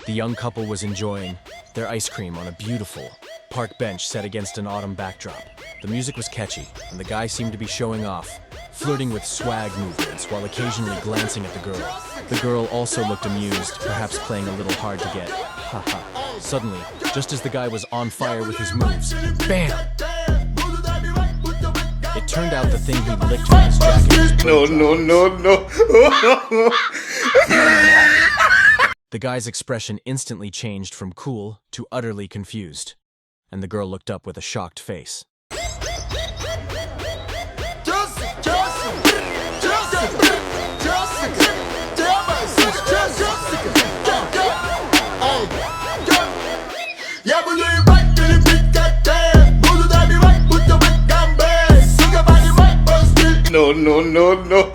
The young couple was enjoying their ice cream on a beautiful park bench set against an autumn backdrop. The music was catchy, and the guy seemed to be showing off, flirting with swag movements while occasionally glancing at the girl. The girl also looked amused, perhaps playing a little hard to get. Haha. Suddenly, just as the guy was on fire with his moves, bam! It turned out the thing he licked from his jacket was No. The guy's expression instantly changed from cool to utterly confused, and the girl looked up with a shocked face. No.